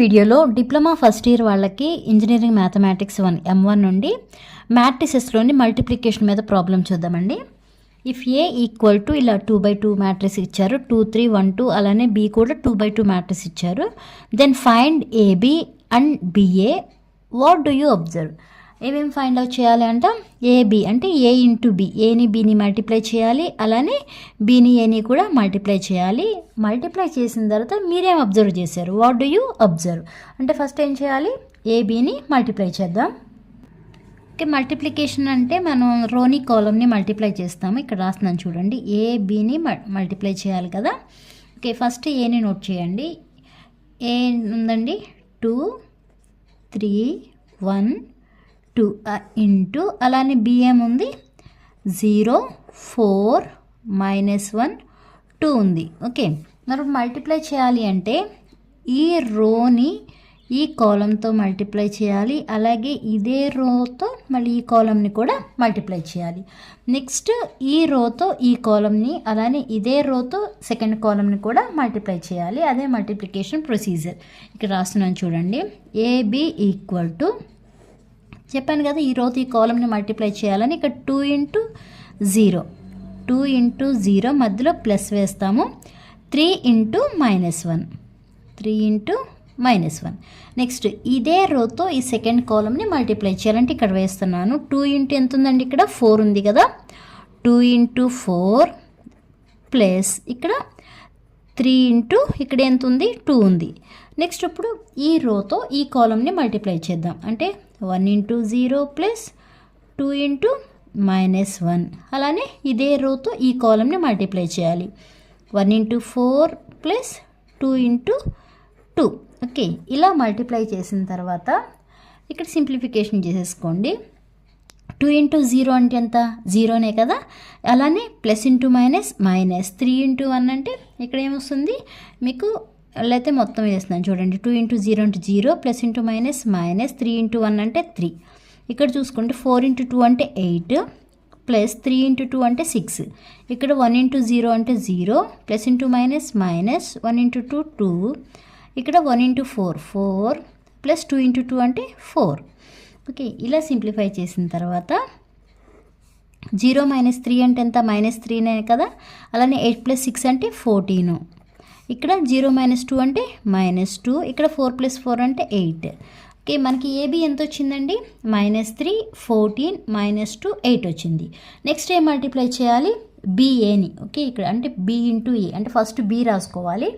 వీడియోలో diploma first year వాళ్ళకి engineering mathematics 1 M1 నుండి మ్యాట్రిసెస్లోని మల్టిప్లికేషన్ మీద ప్రాబ్లం చూద్దామండి. ఇఫ్ ఏ ఈక్వల్ టు ఇలా 2/2 మ్యాట్రిక్స్ ఇచ్చారు, 2 3 1 2, అలానే బి కూడా 2/2 మ్యాట్రిక్స్ ఇచ్చారు. Then find AB and BA. What do you observe? ఏమేమి ఫైండ్ అవుట్ చేయాలి అంట? ఏబి అంటే ఏ ఇంటూ బి, ఏని బిని మల్టిప్లై చేయాలి, అలానే బిని ఏని కూడా మల్టిప్లై చేయాలి. మల్టిప్లై చేసిన తర్వాత మీరేం అబ్జర్వ్ చేశారు? వాట్ డూ యూ అబ్జర్వ్ అంటే ఫస్ట్ ఏం చేయాలి? ఏబిని మల్టిప్లై చేద్దాం. ఓకే, మల్టిప్లికేషన్ అంటే మనం రోని కాలమ్ని మల్టిప్లై చేస్తాము. ఇక్కడ రాస్తున్నాను చూడండి, ఏబిని మల్టిప్లై చేయాలి కదా. ఓకే, ఫస్ట్ ఏని నోట్ చేయండి. ఏ ఉందండి 2 3 1 2 ఇంటూ, అలానే బిఎం ఉంది 0 4 -1 2 ఉంది. ఓకే, మరి మల్టిప్లై చేయాలి అంటే ఈ రోని ఈ కాలంతో మల్టిప్లై చేయాలి, అలాగే ఇదే రోతో మళ్ళీ ఈ కాలంని కూడా మల్టిప్లై చేయాలి. నెక్స్ట్ ఈ రోతో ఈ కాలంని, అలానే ఇదే రోతో సెకండ్ కాలంని కూడా మల్టిప్లై చేయాలి. అదే మల్టిప్లికేషన్ ప్రొసీజర్. ఇక్కడ రాస్తున్నాను చూడండి, ఏబి ఈక్వల్ టు, చెప్పాను కదా ఈ రోతో ఈ కాలంని మల్టిప్లై చేయాలని. ఇక్కడ 2 ఇంటూ 0, 2 ఇంటూ 0 మధ్యలో ప్లస్ వేస్తాము. 3 ఇంటూ -1, 3 ఇంటూ -1. నెక్స్ట్ ఇదే రోతో ఈ సెకండ్ కాలంని మల్టిప్లై చేయాలంటే ఇక్కడ వేస్తున్నాను. 2 ఇంటూ ఎంత ఉందండి? ఇక్కడ 4 ఉంది కదా. 2 ఇంటూ 4 ప్లస్ ఇక్కడ 3 ఇంటూ ఇక్కడ ఎంత ఉంది? 2 ఉంది. నెక్స్ట్ ఇప్పుడు ఈ రోతో ఈ కాలంని మల్టిప్లై చేద్దాం. అంటే 1 ఇంటూ 0 ప్లస్ 2 ఇంటూ -1. అలానే ఇదే రోతో ఈ కాలంని మల్టిప్లై చేయాలి. 1 ఇంటూ 4 ప్లస్ 2 ఇంటూ 2. ఓకే, ఇలా మల్టిప్లై చేసిన తర్వాత ఇక్కడ సింప్లిఫికేషన్ చేసేసుకోండి. 2 ఇంటూ 0 అంటే ఎంత? 0నే కదా. అలానే ప్లస్ ఇంటూ మైనస్, 3 ఇంటూ 1 అంటే ఇక్కడ ఏమొస్తుంది మీకు? అయితే మొత్తం వేస్తున్నాను చూడండి. 2 ఇంటూ 0 అంటే 0, ప్లస్ ఇంటూ మైనస్, 3 ఇంటూ 1 అంటే 3. ఇక్కడ చూసుకుంటే 4 ఇంటూ 2 అంటే 8, ప్లస్ 3 ఇంటూ 2 అంటే 6. ఇక్కడ 1 ఇంటూ 0 అంటే 0, ప్లస్ ఇంటూ మైనస్, 1 ఇంటూ 2 2. ఇక్కడ 1 ఇంటూ 4 ప్లస్ 2 ఇంటూ 2 అంటే 4. ఓకే, ఇలా సింప్లిఫై చేసిన తర్వాత 0 -3 అంటే ఎంత? -3నే కదా. అలానే 8 ప్లస్ 6 అంటే 14. ఇక్కడ 0 -2 అంటే -2. ఇక్కడ 4 ప్లస్ 4 అంటే 8. ఓకే, మనకి ఏబి ఎంత వచ్చిందండి? -3 14 -2 8 వచ్చింది. నెక్స్ట్ ఏం మల్టిప్లై చేయాలి? బిఏని. ఓకే, ఇక్కడ అంటే బి ఇంటూ ఏ అంటే ఫస్ట్ బి రాసుకోవాలి.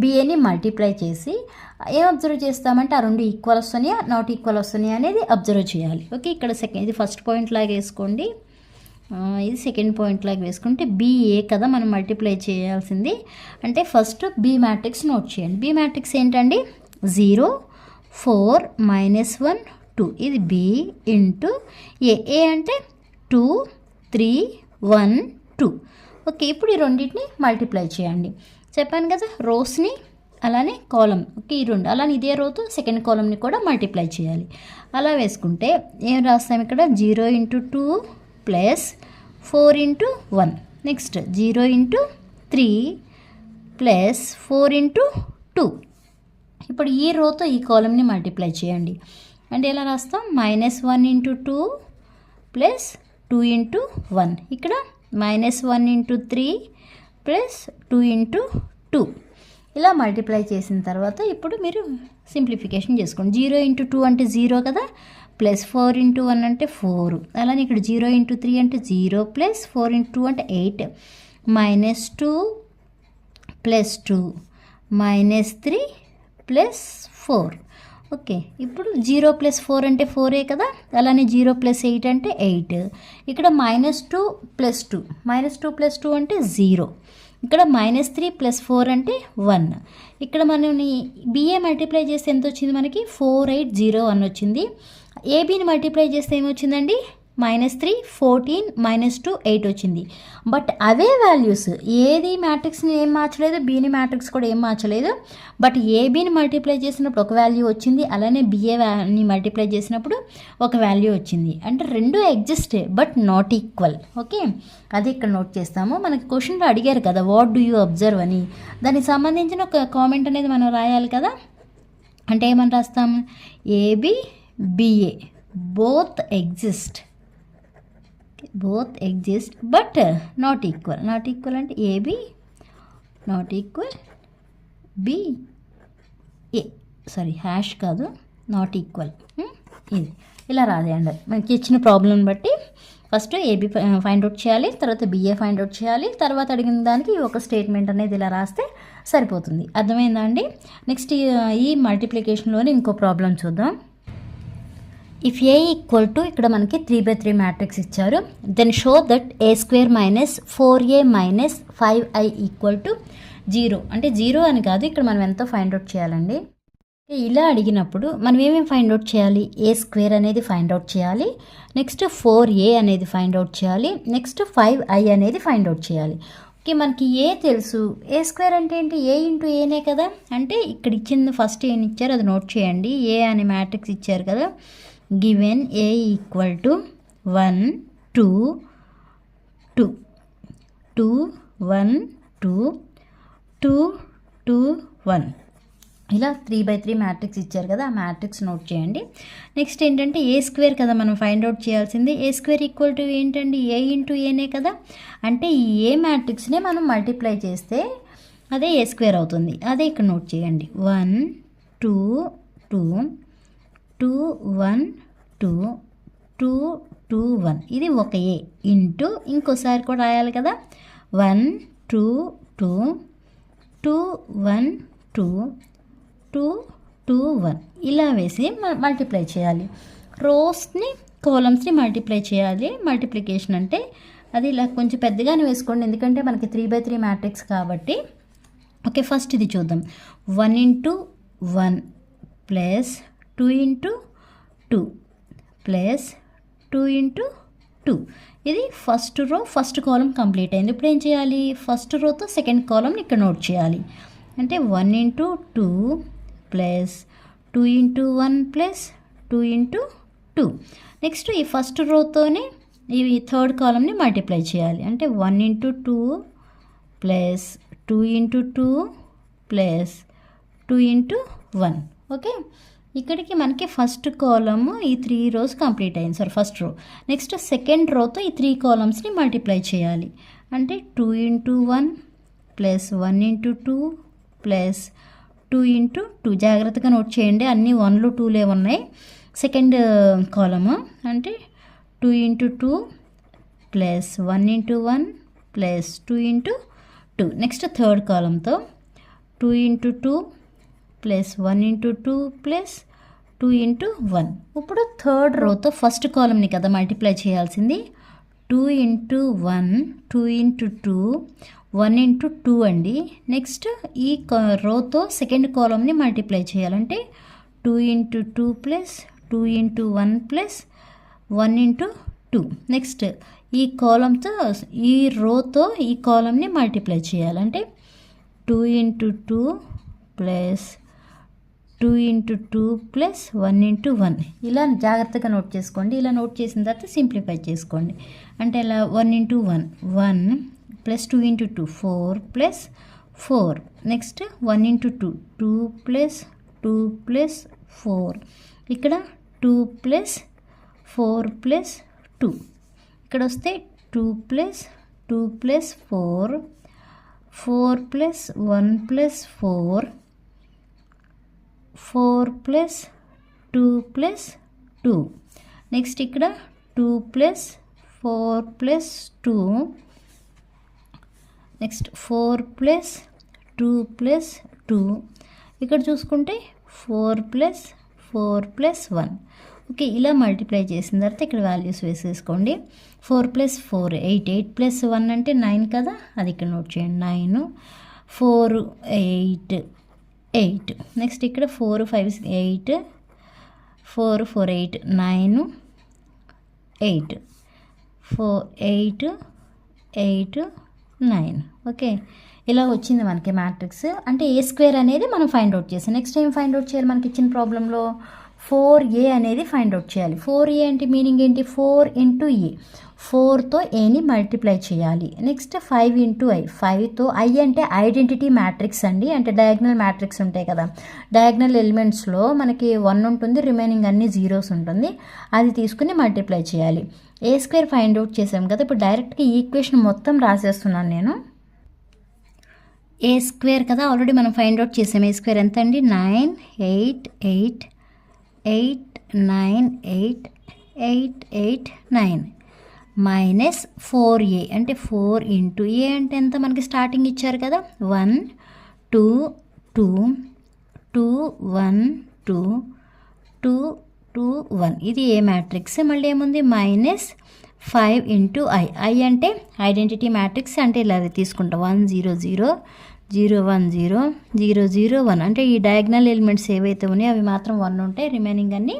బిఏని మల్టిప్లై చేసి ఏం అబ్జర్వ్ చేస్తామంటే ఆ రెండు ఈక్వల్ వస్తున్నాయా నాట్ ఈక్వల్ వస్తున్నాయా అనేది అబ్జర్వ్ చేయాలి. ఓకే, ఇక్కడ ఇది ఫస్ట్ పాయింట్ లాగా వేసుకోండి, ఇది సెకండ్ పాయింట్ లాగా వేసుకుంటే బిఏ కదా మనం మల్టిప్లై చేయాల్సింది. అంటే ఫస్ట్ బి మ్యాట్రిక్స్ నోట్ చేయండి. బి మ్యాట్రిక్స్ ఏంటండి? 0 4 -1 2. ఇది బి ఇంటూ ఏ అంటే 2 3 1 2. ఓకే, ఇప్పుడు ఈ రెండింటిని మల్టిప్లై చేయండి. చెప్పాను కదా రోస్ని అలానే కాలం. ఓకే, ఈ రెండు అలానే ఇదే రోతో సెకండ్ కాలంని కూడా మల్టిప్లై చేయాలి. అలా వేసుకుంటే ఏం రాస్తాం ఇక్కడ? 0 into 2 plus 4 into 1. Next 0 into 3 plus 4 into 2. ఇప్పుడు ఈ రోతో ఈ కాలంని మల్టిప్లై చేయండి. అంటే ఎలా రాస్తాం? -1 ఇంటూ 2 ప్లస్ 2 ఇంటూ 1. ఇక్కడ -1 ఇంటూ 3 ప్లస్ 2 ఇంటూ 2. ఇలా మల్టిప్లై చేసిన తర్వాత ఇప్పుడు మీరు సింప్లిఫికేషన్ చేసుకోండి. 0 ఇంటూ 2 అంటే 0 కదా, ప్లస్ 4 ఇంటూ 1 అంటే 4. అలానే ఇక్కడ 0 ఇంటూ 3 అంటే 0, ప్లస్ 4 ఇంటూ 2 అంటే 8, -2 ప్లస్ 2 -3 ప్లస్ 4. ఓకే, ఇప్పుడు 0 ప్లస్ 4 అంటే 4ఏ కదా. అలానే 0 ప్లస్ 8 అంటే 8. ఇక్కడ -2 ప్లస్ 2, -2 ప్లస్ 2 అంటే 0. ఇక్కడ -3 ప్లస్ 4 అంటే 1. ఇక్కడ మనం బిఏ మల్టిప్లై చేస్తే ఎంత వచ్చింది మనకి? 4801 వచ్చింది. ఏబిని మల్టిప్లై చేస్తే ఏమొచ్చిందండి? -3 14 -2 8 వచ్చింది. బట్ అవే వాల్యూస్, ఏది మ్యాట్రిక్స్ని ఏం మార్చలేదు, బీని మ్యాట్రిక్స్ కూడా ఏం మార్చలేదు. బట్ ఏబిని మల్టిప్లై చేసినప్పుడు ఒక వాల్యూ వచ్చింది, అలానే బిఏని మల్టిప్లై చేసినప్పుడు ఒక వాల్యూ వచ్చింది. అంటే రెండు ఎగ్జిస్టే బట్ నాట్ ఈక్వల్. ఓకే, అది ఇక్కడ నోట్ చేస్తాము. మనకి క్వశ్చన్లో అడిగారు కదా వాట్ డూ యూ అబ్జర్వ్ అని, దానికి సంబంధించిన ఒక కామెంట్ అనేది మనం రాయాలి కదా. అంటే ఏమని రాస్తాం, AB BA both exist but not equal. Not equal అంటే AB not equal BA, sorry hash కాదు, నాట్ ఈక్వల్. ఇది ఇలా రాదేయండి. మనకి ఇచ్చిన ప్రాబ్లం బట్టి ఫస్ట్ ఏబి ఫైండ్ అవుట్ చేయాలి, తర్వాత బిఏ ఫైండ్ అవుట్ చేయాలి, తర్వాత అడిగిన దానికి ఒక స్టేట్మెంట్ అనేది ఇలా రాస్తే సరిపోతుంది. అర్థమైందా అండి? నెక్స్ట్ ఈ మల్టిప్లికేషన్లోనే ఇంకో ప్రాబ్లం చూద్దాం. ఇఫ్ ఏ ఈక్వల్ టు, ఇక్కడ మనకి 3/3 మ్యాట్రిక్స్ ఇచ్చారు. Then show that a² - 4a - 5i equal to 0. అంటే 0 అని కాదు, ఇక్కడ మనం ఎంతో ఫైండ్ అవుట్ చేయాలండి. ఇలా అడిగినప్పుడు మనం ఏమేమి ఫైండ్ అవుట్ చేయాలి, a² అనేది ఫైండ్ అవుట్ చేయాలి, నెక్స్ట్ 4a అనేది ఫైండ్ అవుట్ చేయాలి, నెక్స్ట్ 5i అనేది ఫైండ్ అవుట్ చేయాలి. ఓకే, మనకి ఏ తెలుసు, a² అంటే ఏంటి, a ఇంటూ ఏనే కదా. అంటే ఇక్కడ ఇచ్చింది ఫస్ట్ ఏం ఇచ్చారు అది నోట్ చేయండి. ఏ అనే మ్యాట్రిక్స్ ఇచ్చారు కదా, గివెన్ a ఈక్వల్ టు 1 2 2 2 1 2 2 2 1 ఇలా 3/3 మ్యాట్రిక్స్ ఇచ్చారు కదా, ఆ మ్యాట్రిక్స్ నోట్ చేయండి. నెక్స్ట్ ఏంటంటే a² కదా మనం ఫైండ్ అవుట్ చేయాల్సింది. a² ఈక్వల్ టు ఏంటండి, a ఇంటూ ఏనే కదా. అంటే ఈ ఏ మ్యాట్రిక్స్నే మనం మల్టిప్లై చేస్తే అదే a² అవుతుంది. అదే ఇక్కడ నోట్ చేయండి. 1 2 2 2 1 2 2 2 1 ఇది ఒక ఏ ఇంటూ ఇంకోసారి కూడా రాయాలి కదా, 1 2 2 2 1 2 2 2 1 ఇలా వేసి మల్టిప్లై చేయాలి. రోస్ని కాలమ్స్ని మల్టిప్లై చేయాలి. మల్టిప్లికేషన్ అంటే అది ఇలా కొంచెం పెద్దగానే వేసుకోండి, ఎందుకంటే మనకి 3/3 మ్యాట్రిక్స్ కాబట్టి. ఓకే, ఫస్ట్ ఇది చూద్దాం. 1 into 1 plus 2 into 2 plus 2 into 2. ఇది ఫస్ట్ రో ఫస్ట్ కాలం కంప్లీట్ అయింది. ఇప్పుడు ఏం చేయాలి, ఫస్ట్ రోతో సెకండ్ కాలంని ఇక్కడ నోట్ చేయాలి. అంటే 1 into 2 plus 2 into 1 plus 2 into 2. Next ఈ ఫస్ట్ రోతోనే ఈ థర్డ్ కాలంని మల్టిప్లై చేయాలి. అంటే 1 into 2 plus 2 into 2 plus 2 into 1. Okay, ఇక్కడికి మనకి ఫస్ట్ కాలము ఈ 3 రోస్ కంప్లీట్ అయింది, sorry first row. Next second రోతో ఈ 3 కాలమ్స్ని మల్టిప్లై చేయాలి. అంటే 2 into 1 plus 1 into 2 plus 2 into 2. జాగ్రత్తగా నోట్ చేయండి, అన్నీ 1లు 2లే ఉన్నాయి. సెకండ్ కాలము అంటే 2 into 2 plus 1 into 1 plus 2 into 2. Next third కాలంతో 2 into 2 plus 1 into 2 plus 2 into 1. ఇప్పుడు థర్డ్ రోతో ఫస్ట్ కాలంని కదా మల్టిప్లై చేయాల్సింది. 2 ఇంటూ 1 2 ఇంటూ 2 1 ఇంటూ 2 అండి. నెక్స్ట్ ఈ రోతో సెకండ్ కాలంని మల్టిప్లై చేయాలంటే 2 into 2 plus 2 into 1 plus 1 into 2. Next ఈ కాలంతో ఈ రోతో ఈ కాలంని మల్టిప్లై చేయాలంటే 2 into 2 plus 2 into 2 plus 1 into 1. ఇలా జాగ్రత్తగా నోట్ చేసుకోండి. ఇలా నోట్ చేసిన తర్వాత సింప్లిఫై చేసుకోండి. అంటే ఇలా 1 into 1 1 plus 2 into 2 4 plus 4. Next 1 into 2 2 plus 2 plus 4. ఇక్కడ 2 ప్లస్ 4 ప్లస్ 2. ఇక్కడ వస్తే 2 plus 2 plus 4 4 plus 1 plus 4 4 plus 2 plus 2. Next ఇక్కడ 2 plus 4 plus 2. Next 4 plus 2 plus 2. ఇక్కడ చూసుకుంటే 4 ప్లస్ 4 ప్లస్ 1. ఓకే, ఇలా మల్టిప్లై చేసిన తర్వాత ఇక్కడ వాల్యూస్ వేసేసుకోండి. 4 ప్లస్ 4 8 8 ప్లస్ 1 అంటే 9 కదా, అది ఇక్కడ నోట్ చేయండి. 9 4 8 8. నెక్స్ట్ ఇక్కడ 4 5 8 4 4 8 9 8 4 8 8 9. ఓకే, ఇలా వచ్చింది మనకి మ్యాట్రిక్స్. అంటే a² అనేది మనం ఫైండ్ అవుట్ చేసాం. నెక్స్ట్ ఏం ఫైండ్ అవుట్ చేయాలి, మనకి ఇచ్చిన ప్రాబ్లంలో 4a అనేది ఫైండ్ అవుట్ చేయాలి. 4a అంటే మీనింగ్ ఏంటి? 4 ఇంటూ ఏ, 4తో ఏని మల్టిప్లై చేయాలి. నెక్స్ట్ 5 ఇంటూ ఐ, 5తో ఐ అంటే ఐడెంటిటీ మ్యాట్రిక్స్ అండి, అంటే డయాగ్నల్ మ్యాట్రిక్స్ ఉంటాయి కదా, డయాగ్నల్ ఎలిమెంట్స్లో మనకి 1 ఉంటుంది, రిమైనింగ్ అన్ని జీరోస్ ఉంటుంది, అది తీసుకుని మల్టిప్లై చేయాలి. ఏ స్క్వేర్ ఫైండ్ అవుట్ చేసాం కదా, ఇప్పుడు డైరెక్ట్గా ఈక్వేషన్ మొత్తం రాసేస్తున్నాను నేను. ఏ స్క్వేర్ కదా ఆల్రెడీ మనం ఫైండ్ అవుట్ చేసాం. ఏ స్క్వేర్ ఎంత అండి? 9 8 8 8 9 8 8 8 9 మైనస్ 4a అంటే 4 ఇంటూ ఏ అంటే ఎంత? మనకి స్టార్టింగ్ ఇచ్చారు కదా, 1 2 2 2 1 2 2 2 1, ఇది ఏ మ్యాట్రిక్స్. మళ్ళీ ఏముంది? మైనస్ 5 ఇంటూ ఐ అంటే ఐడెంటిటీ మ్యాట్రిక్స్, అంటే ఇలా తీసుకుంటాం 1 0 0 0 1 0 0 0 1, అంటే ఈ డయాగ్నల్ ఎలిమెంట్స్ ఏవైతే ఉన్నాయో అవి మాత్రం 1 ఉంటాయి, రిమైనింగ్ అన్నీ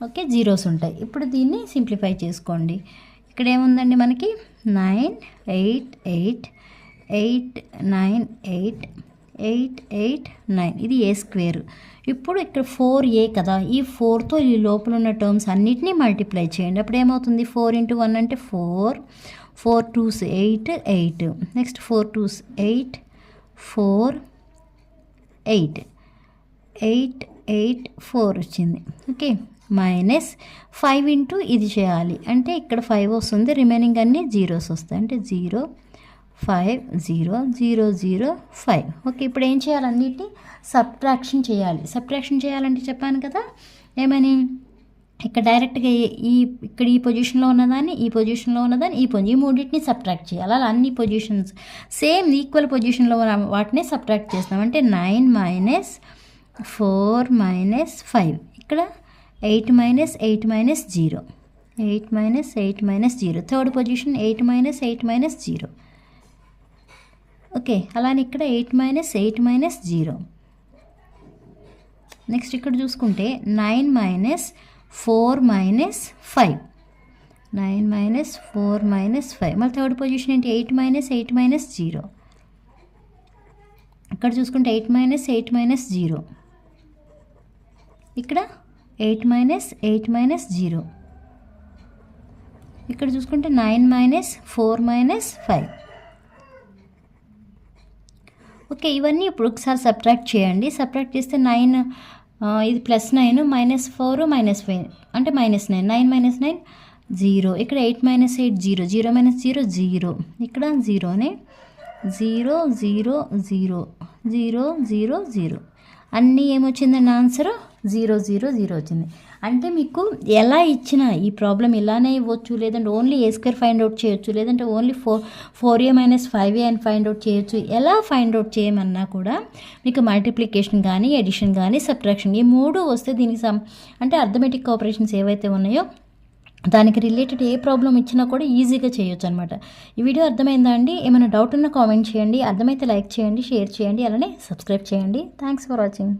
ఓకే జీరోస్ ఉంటాయి. ఇప్పుడు దీన్ని సింప్లిఫై చేసుకోండి. ఇక్కడ ఏముందండి మనకి? 9 8 8 8 9 8 8 8 9, ఇది ఏ స్క్వేర్. ఇప్పుడు ఇక్కడ 4a కదా, ఈ 4తో ఈ లోపల ఉన్న టర్మ్స్ అన్నిటినీ మల్టిప్లై చేయండి. అప్పుడు ఏమవుతుంది? 4 ఇంటూ 1 అంటే 4, 4 2s 8 8, నెక్స్ట్ 4 2s 8 4 8 8 8 4 వచ్చింది. ఓకే, మైనస్ 5 ఇంటూ ఇది చేయాలి, అంటే ఇక్కడ 5 వస్తుంది, రిమైనింగ్ అన్నీ జీరోస్ వస్తాయి, అంటే 0 5 0 0 0 5. ఓకే, ఇప్పుడు ఏం చేయాలి? అన్నిటినీ సబ్ట్రాక్షన్ చేయాలి. సబ్ట్రాక్షన్ చేయాలంటే చెప్పాను కదా ఏమని, ఇక్కడ డైరెక్ట్గా ఇక్కడ ఈ పొజిషన్లో ఉన్నదాన్ని, ఈ పొజిషన్లో ఉన్నదాన్ని, ఈ మూడింటిని సబ్ట్రాక్ట్ చేయాలి. అలా అన్ని పొజిషన్స్ సేమ్ ఈక్వల్ పొజిషన్లో వాటిని సబ్ట్రాక్ట్ చేస్తాం, అంటే 9 మైనస్ 4 మైనస్ 5, ఇక్కడ 8 minus 8 minus 0, 8 minus 8 minus 0, third position 8 minus 8 minus 0. Okay, అలానే ఇక్కడ 8 మైనస్ 8 మైనస్ 0. నెక్స్ట్ ఇక్కడ చూసుకుంటే 9 మైనస్ 4 మైనస్ 5, 9 మైనస్ 4 మైనస్ 5, మళ్ళీ థర్డ్ పొజిషన్ ఏంటి? 8 మైనస్ 8 మైనస్ 0. ఇక్కడ చూసుకుంటే 8 మైనస్ 8 మైనస్ 0, ఇక్కడ 8 మైనస్ 8 మైనస్ 0, ఇక్కడ చూసుకుంటే 9 మైనస్ 4 మైనస్ 5. ఓకే, ఇవన్నీ ఇప్పుడు ఒకసారి సబ్ట్రాక్ట్ చేయండి. సబ్ట్రాక్ట్ చేస్తే 9 ఇది +9 మైనస్ 4 మైనస్ 5 అంటే -9, 9 మైనస్ 9 0, ఇక్కడ 8 మైనస్ 8 0, 0 మైనస్ 0 0, ఇక్కడ 0నే 0 0 0 0 0 0, అన్నీ ఏమొచ్చిందండి ఆన్సర్? 0 0 0 వచ్చింది. అంటే మీకు ఎలా ఇచ్చినా ఈ ప్రాబ్లం ఇలానే ఇవ్వచ్చు, లేదంటే ఓన్లీ ఏ స్క్వేర్ ఫైండ్ అవుట్ చేయొచ్చు, లేదంటే ఓన్లీ 4a మైనస్ 5a అని ఫైండ్ అవుట్ చేయొచ్చు. ఎలా ఫైండ్ అవుట్ చేయమన్నా కూడా మీకు మల్టిప్లికేషన్ కానీ, ఎడిషన్ కానీ, సబ్ట్రాక్షన్, ఈ 3 వస్తే దీనికి అంటే అర్థమెటిక్ ఆపరేషన్స్ ఏవైతే ఉన్నాయో దానికి రిలేటెడ్ ఏ ప్రాబ్లం ఇచ్చినా కూడా ఈజీగా చేయొచ్చు అనమాట. ఈ వీడియో అర్థమైందా అండి? ఏమైనా డౌట్ ఉన్నా కామెంట్ చేయండి, అర్థమైతే లైక్ చేయండి, షేర్ చేయండి, అలానే సబ్స్క్రైబ్ చేయండి. Thanks for watching.